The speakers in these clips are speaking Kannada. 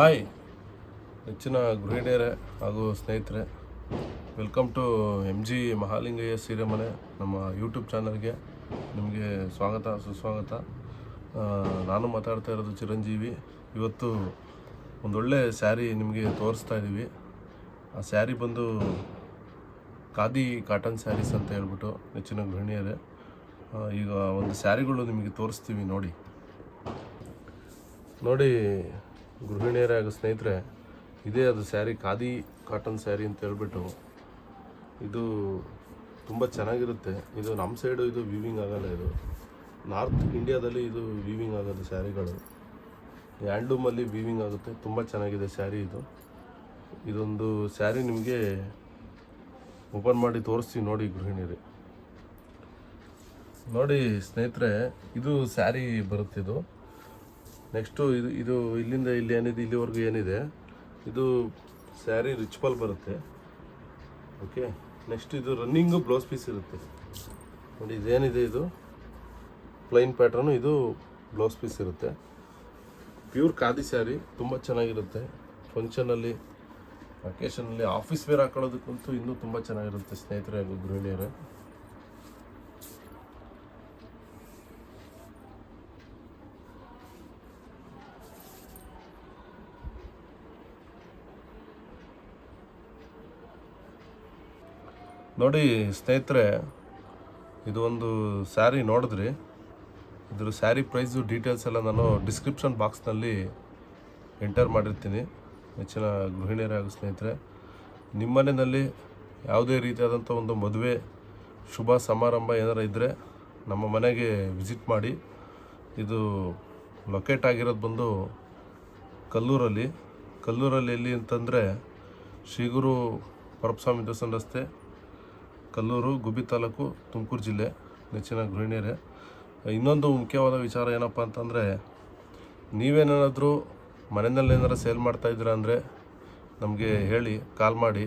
ಹಾಯ್ ನೆಚ್ಚಿನ ಗೃಹಿಣಿಯರೇ ಹಾಗೂ ಸ್ನೇಹಿತರೆ, ವೆಲ್ಕಮ್ ಟು MG ಮಹಾಲಿಂಗಯ್ಯ ಸೀರೆ ಮನೆ. ನಮ್ಮ ಯೂಟ್ಯೂಬ್ ಚಾನಲ್ಗೆ ನಿಮಗೆ ಸ್ವಾಗತ ಸುಸ್ವಾಗತ. ನಾನು ಮಾತಾಡ್ತಾ ಇರೋದು ಚಿರಂಜೀವಿ. ಇವತ್ತು ಒಂದೊಳ್ಳೆ ಸ್ಯಾರಿ ನಿಮಗೆ ತೋರಿಸ್ತಾ ಇದ್ದೀವಿ. ಆ ಸ್ಯಾರಿ ಬಂದು ಖಾದಿ ಕಾಟನ್ ಸ್ಯಾರೀಸ್ ಅಂತ ಹೇಳ್ಬಿಟ್ಟು ನೆಚ್ಚಿನ ಗೃಹಿಣಿಯರೇ, ಈಗ ಒಂದು ಸ್ಯಾರಿಗಳು ನಿಮಗೆ ತೋರಿಸ್ತೀವಿ. ನೋಡಿ ಗೃಹಿಣಿಯರೇ ಹಾಗೂ ಸ್ನೇಹಿತರೆ, ಇದೇ ಅದು ಸ್ಯಾರಿ, ಖಾದಿ ಕಾಟನ್ ಸ್ಯಾರಿ ಅಂತ ಹೇಳ್ಬಿಟ್ಟು. ಇದು ತುಂಬ ಚೆನ್ನಾಗಿರುತ್ತೆ. ಇದು ನಮ್ಮ ಸೈಡು ಇದು ವೀವಿಂಗ್ ಆಗಲ್ಲ. ಇದು ನಾರ್ತ್ ಇಂಡಿಯಾದಲ್ಲಿ ಇದು ವೀವಿಂಗ್ ಆಗೋದು ಸ್ಯಾರಿಗಳು. ಹ್ಯಾಂಡ್ಲೂಮಲ್ಲಿ ವೀವಿಂಗ್ ಆಗುತ್ತೆ. ತುಂಬ ಚೆನ್ನಾಗಿದೆ ಸ್ಯಾರಿ ಇದು. ಇದೊಂದು ಸ್ಯಾರಿ ನಿಮಗೆ ಓಪನ್ ಮಾಡಿ ತೋರಿಸ್ತೀವಿ ನೋಡಿ ಗೃಹಿಣಿಯರೇ. ನೋಡಿ ಸ್ನೇಹಿತರೆ, ಇದು ಸ್ಯಾರಿ ಬರುತ್ತೆ. ಇದು ನೆಕ್ಸ್ಟು ಇದು ಇಲ್ಲಿಂದ ಇಲ್ಲಿ ಏನಿದೆ, ಇಲ್ಲಿವರೆಗೂ ಏನಿದೆ, ಇದು ಸ್ಯಾರಿ ರಿಚ್ಪಲ್ ಬರುತ್ತೆ. ಓಕೆ, ನೆಕ್ಸ್ಟ್ ಇದು ರನ್ನಿಂಗು ಬ್ಲೌಸ್ ಪೀಸ್ ಇರುತ್ತೆ ನೋಡಿ. ಇದೇನಿದೆ ಇದು ಪ್ಲೈನ್ ಪ್ಯಾಟ್ರನು, ಇದು ಬ್ಲೌಸ್ ಪೀಸ್ ಇರುತ್ತೆ. ಪ್ಯೂರ್ ಖಾದಿ ಸ್ಯಾರಿ, ತುಂಬ ಚೆನ್ನಾಗಿರುತ್ತೆ. ಫಂಕ್ಷನಲ್ಲಿ, ಅಕೇಶನಲ್ಲಿ, ಆಫೀಸ್ ವೇರ್ ಹಾಕೊಳ್ಳೋದಕ್ಕಂತೂ ಇನ್ನೂ ತುಂಬ ಚೆನ್ನಾಗಿರುತ್ತೆ ಸ್ನೇಹಿತರೆ ಹಾಗೂ ಗೃಹಿಣಿಯರೇ. ನೋಡಿ ಸ್ನೇಹಿತರೆ, ಇದು ಒಂದು ಸ್ಯಾರಿ ನೋಡಿದ್ರಿ. ಇದ್ರ ಸ್ಯಾರಿ ಪ್ರೈಸು ಡೀಟೇಲ್ಸ್ ಎಲ್ಲ ನಾನು ಡಿಸ್ಕ್ರಿಪ್ಷನ್ ಬಾಕ್ಸ್ನಲ್ಲಿ ಎಂಟರ್ ಮಾಡಿರ್ತೀನಿ. ಹೆಚ್ಚಿನ ಗೃಹಿಣಿಯರೇ ಹಾಗೂ ಸ್ನೇಹಿತರೆ, ನಿಮ್ಮ ಮನೆಯಲ್ಲಿ ಯಾವುದೇ ರೀತಿಯಾದಂಥ ಒಂದು ಮದುವೆ ಶುಭ ಸಮಾರಂಭ ಏನಾರು ಇದ್ದರೆ ನಮ್ಮ ಮನೆಗೆ ವಿಸಿಟ್ ಮಾಡಿ. ಇದು ಲೊಕೇಟ್ ಆಗಿರೋದು ಬಂದು ಕಲ್ಲೂರಲ್ಲಿ ಎಲ್ಲಿ ಅಂತಂದರೆ ಶ್ರೀಗುರು ಪರಮಸ್ವಾಮಿ ದೇವಸ್ಥಾನ ರಸ್ತೆ, ಕಲ್ಲೂರು, ಗುಬ್ಬಿ ತಾಲೂಕು, ತುಮಕೂರು ಜಿಲ್ಲೆ. ನೆಚ್ಚಿನ ಗೃಹಿಣಿಯರೇ, ಇನ್ನೊಂದು ಮುಖ್ಯವಾದ ವಿಚಾರ ಏನಪ್ಪ ಅಂತಂದರೆ, ನೀವೇನಾದರೂ ಮನೆಯಲ್ಲಿ ಏನಾರು ಸೇಲ್ ಮಾಡ್ತಾಯಿದ್ದೀರಾ ಅಂದರೆ ನಮಗೆ ಹೇಳಿ, ಕಾಲ್ ಮಾಡಿ.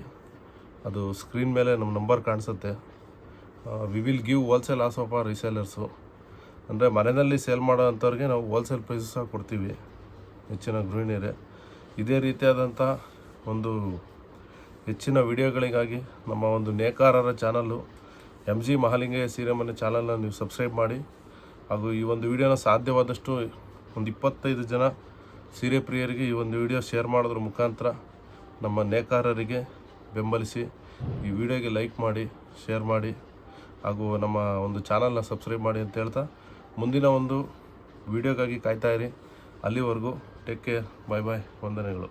ಅದು ಸ್ಕ್ರೀನ್ ಮೇಲೆ ನಮ್ಮ ನಂಬರ್ ಕಾಣಿಸುತ್ತೆ. We will give wholesale as of our resellers. ಅಂದರೆ ಮನೆಯಲ್ಲಿ ಸೇಲ್ ಮಾಡೋ ಅಂಥವ್ರಿಗೆ ನಾವು ಹೋಲ್ಸೇಲ್ ಪ್ರೈಸಸ್ ಸಹ ಕೊಡ್ತೀವಿ. ಹೆಚ್ಚಿನ ಗೃಹಿಣಿಯರೇ, ಇದೇ ರೀತಿಯಾದಂಥ ಒಂದು ಹೆಚ್ಚಿನ ವಿಡಿಯೋಗಳಿಗಾಗಿ ನಮ್ಮ ಒಂದು ನೇಕಾರರ ಚಾನಲ್ಲು MG ಮಹಾಲಿಂಗಯ್ಯ ಸೀರೆ ಮನೆ ಚಾನಲ್ನ ನೀವು ಸಬ್ಸ್ಕ್ರೈಬ್ ಮಾಡಿ. ಹಾಗೂ ಈ ಒಂದು ವಿಡಿಯೋನ ಸಾಧ್ಯವಾದಷ್ಟು ಒಂದು 25 ಜನ ಸೀರೆ ಪ್ರಿಯರಿಗೆ ಈ ಒಂದು ವಿಡಿಯೋ ಶೇರ್ ಮಾಡೋದ್ರ ಮುಖಾಂತರ ನಮ್ಮ ನೇಕಾರರಿಗೆ ಬೆಂಬಲಿಸಿ. ಈ ವಿಡಿಯೋಗೆ ಲೈಕ್ ಮಾಡಿ, ಶೇರ್ ಮಾಡಿ, ಹಾಗೂ ನಮ್ಮ ಒಂದು ಚಾನಲ್ನ ಸಬ್ಸ್ಕ್ರೈಬ್ ಮಾಡಿ ಅಂತ ಹೇಳ್ತಾ, ಮುಂದಿನ ಒಂದು ವಿಡಿಯೋಗಾಗಿ ಕಾಯ್ತಾಯಿರಿ. ಅಲ್ಲಿವರೆಗೂ ಟೇಕ್ ಕೇರ್, ಬಾಯ್ ಬಾಯ್, ವಂದನೆಗಳು.